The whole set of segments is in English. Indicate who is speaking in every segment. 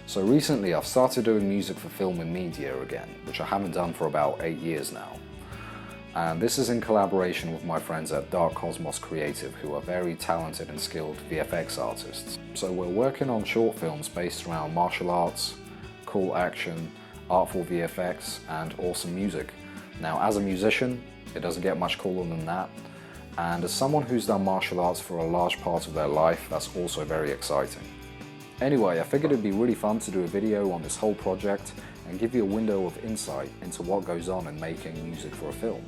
Speaker 1: So recently I've started doing music for film and media again, which I haven't done for about 8 years now. And this is in collaboration with my friends at Dark Cosmos Creative, who are very talented and skilled VFX artists. So we're working on short films based around martial arts, cool action, artful VFX, and awesome music. Now, as a musician, it doesn't get much cooler than that. And as someone who's done martial arts for a large part of their life, that's also very exciting. Anyway, I figured it'd be really fun to do a video on this whole project and give you a window of insight into what goes on in making music for a film.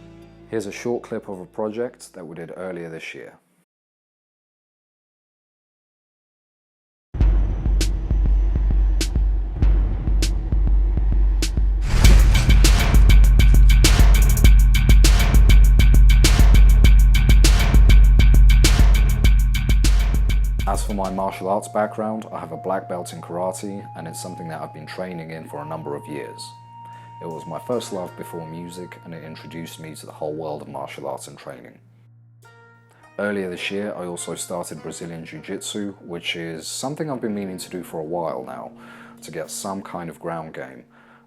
Speaker 1: Here's a short clip of a project that we did earlier this year. As for my martial arts background, I have a black belt in karate, and it's something that I've been training in for a number of years. It was my first love before music, and it introduced me to the whole world of martial arts and training. Earlier this year, I also started Brazilian Jiu-Jitsu, which is something I've been meaning to do for a while now, to get some kind of ground game.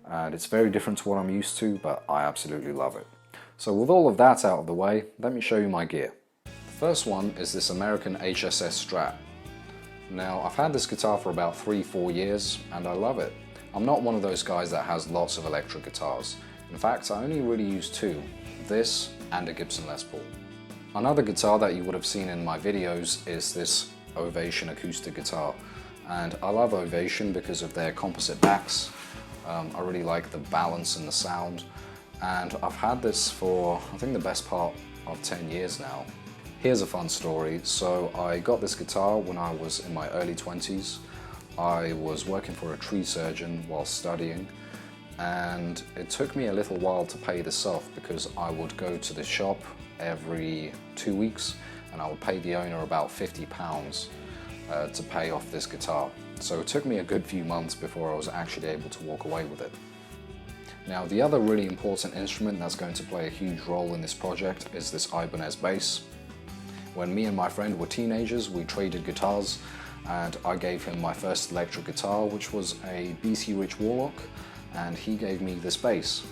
Speaker 1: And it's very different to what I'm used to, but I absolutely love it. So with all of that out of the way, let me show you my gear. The first one is this American HSS Strat. Now, I've had this guitar for about 3-4 years, and I love it. I'm not one of those guys that has lots of electric guitars. In fact, I only really use two, this and a Gibson Les Paul. Another guitar that you would have seen in my videos is this Ovation acoustic guitar. And I love Ovation because of their composite backs. I really like the balance and the sound. And I've had this for, I think, the best part of 10 years now. Here's a fun story. So I got this guitar when I was in my early 20s. I was working for a tree surgeon while studying, and it took me a little while to pay this off because I would go to the shop every 2 weeks and I would pay the owner about £50 to pay off this guitar. So it took me a good few months before I was actually able to walk away with it. Now, the other really important instrument that's going to play a huge role in this project is this Ibanez Bass. When me and my friend were teenagers, we traded guitars, and I gave him my first electric guitar, which was a BC Rich Warlock, and he gave me this bass,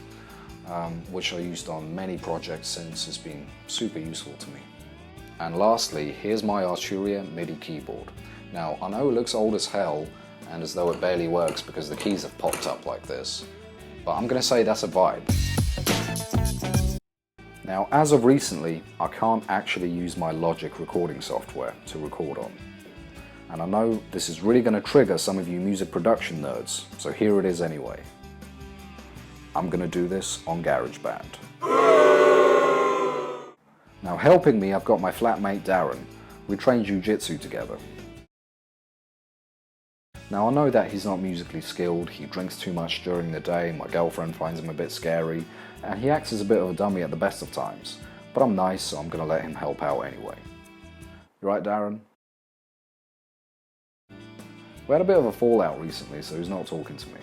Speaker 1: which I used on many projects since. It's been super useful to me. And lastly, here's my Arturia Midi keyboard. Now, I know it looks old as hell and as though it barely works because the keys have popped up like this, but I'm gonna say that's a vibe. Now, as of recently, I can't actually use my Logic recording software to record on. And I know this is really going to trigger some of you music production nerds, so here it is anyway. I'm going to do this on GarageBand. Now, helping me, I've got my flatmate Darren. We train jiu-jitsu together. Now, I know that he's not musically skilled, he drinks too much during the day, my girlfriend finds him a bit scary, and he acts as a bit of a dummy at the best of times. But I'm nice, so I'm going to let him help out anyway. You right, Darren? We had a bit of a fallout recently, so he's not talking to me.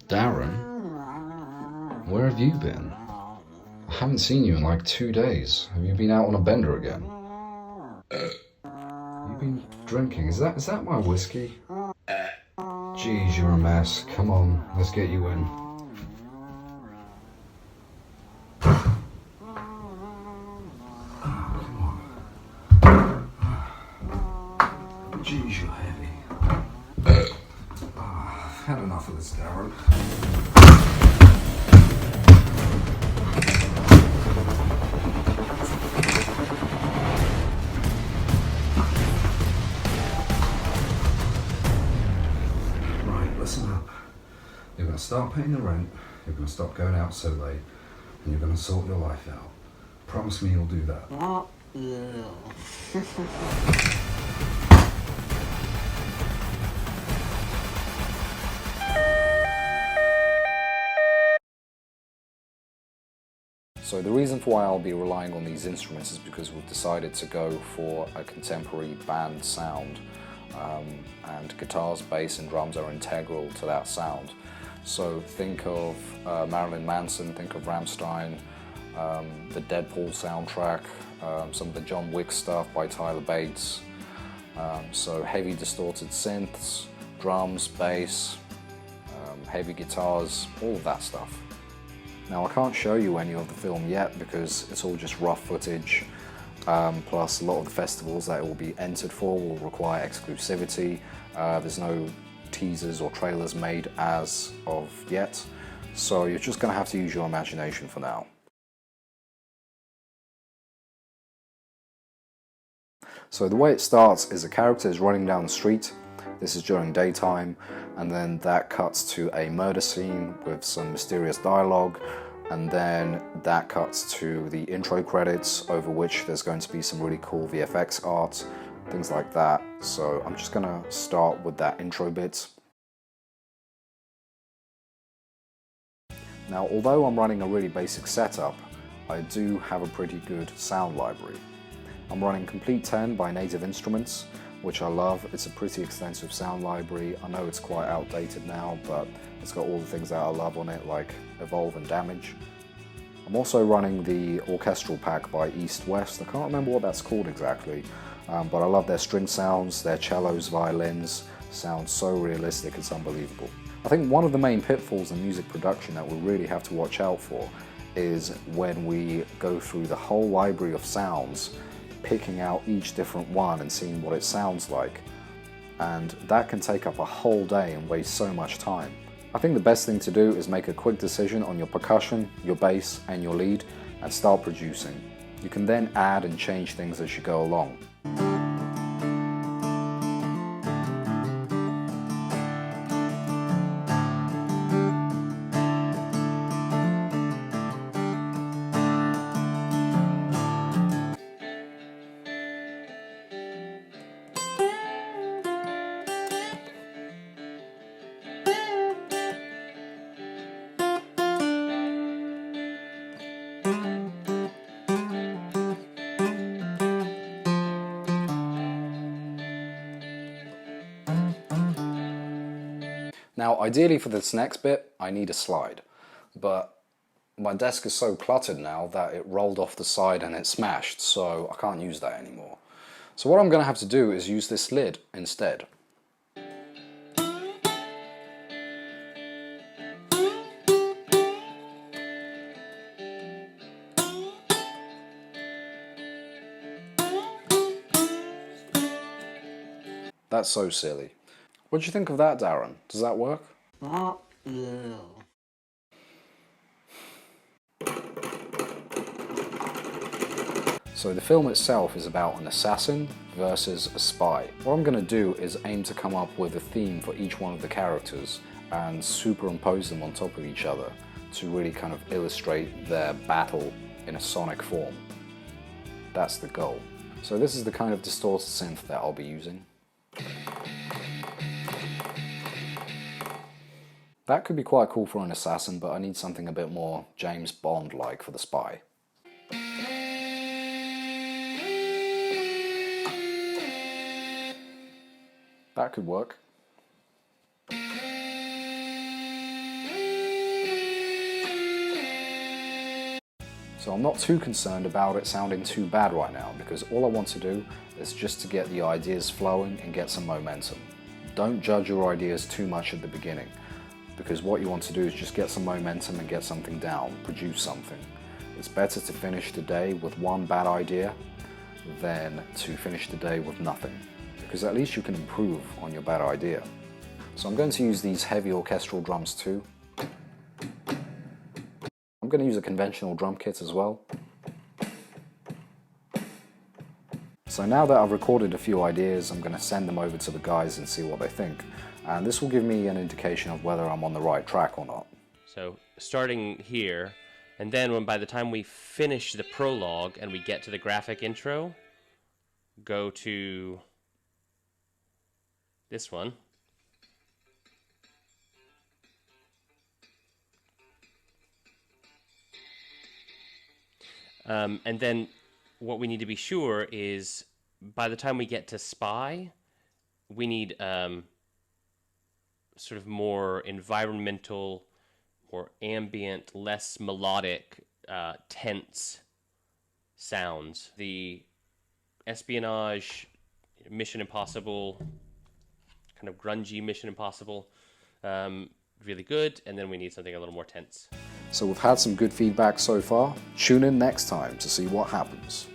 Speaker 1: Darren? Where have you been? I haven't seen you in like 2 days. Have you been out on a bender again? You've been drinking. Is that my whiskey? Jeez, you're a mess. Come on, let's get you in. Jeez, you're heavy. I've had enough of this, Darren. Listen up. You're going to start paying the rent, you're going to stop going out so late, and you're going to sort your life out. Promise me you'll do that. So the reason for why I'll be relying on these instruments is because we've decided to go for a contemporary band sound. and guitars, bass and drums are integral to that sound. So think of Marilyn Manson, think of Rammstein, the Deadpool soundtrack, some of the John Wick stuff by Tyler Bates. So heavy distorted synths, drums, bass, heavy guitars, all of that stuff. Now I can't show you any of the film yet because it's all just rough footage, plus a lot of the festivals that it will be entered for will require exclusivity. There's no teasers or trailers made as of yet, so you're just going to have to use your imagination for now. So the way it starts is a character is running down the street. This is during daytime, and then that cuts to a murder scene with some mysterious dialogue, and then that cuts to the intro credits, over which there's going to be some really cool VFX art, things like that. So I'm just going to start with that intro bit. Now, although I'm running a really basic setup, I do have a pretty good sound library. I'm running Complete 10 by Native Instruments, which I love. It's a pretty extensive sound library. I know it's quite outdated now, but it's got all the things that I love on it, like Evolve and Damage. I'm also running the orchestral pack by East West. I can't remember what that's called exactly, but I love their string sounds, their cellos, violins, sound so realistic, it's unbelievable. I think one of the main pitfalls in music production that we really have to watch out for is when we go through the whole library of sounds, picking out each different one and seeing what it sounds like. And that can take up a whole day and waste so much time. I think the best thing to do is make a quick decision on your percussion, your bass and your lead and start producing. You can then add and change things as you go along. Now, ideally for this next bit, I need a slide, but my desk is so cluttered now that it rolled off the side and it smashed, so I can't use that anymore. So what I'm going to have to do is use this lid instead. That's so silly. What do you think of that, Darren? Does that work? So the film itself is about an assassin versus a spy. What I'm going to do is aim to come up with a theme for each one of the characters and superimpose them on top of each other to really kind of illustrate their battle in a sonic form. That's the goal. So this is the kind of distorted synth that I'll be using. That could be quite cool for an assassin, but I need something a bit more James Bond-like for the spy. That could work. So I'm not too concerned about it sounding too bad right now, because all I want to do is just to get the ideas flowing and get some momentum. Don't judge your ideas too much at the beginning, because what you want to do is just get some momentum and get something down, produce something. It's better to finish the day with one bad idea than to finish the day with nothing, because at least you can improve on your bad idea. So I'm going to use these heavy orchestral drums too. I'm going to use a conventional drum kit as well. So now that I've recorded a few ideas, I'm going to send them over to the guys and see what they think. And this will give me an indication of whether I'm on the right track or not.
Speaker 2: So starting here, and then by the time we finish the prologue and we get to the graphic intro, go to this one. And then what we need to be sure is by the time we get to Spy, we need sort of more environmental, more ambient, less melodic, tense sounds. The espionage, Mission Impossible, kind of grungy Mission Impossible, really good, and then we need something a little more tense.
Speaker 1: So we've had some good feedback so far. Tune in next time to see what happens.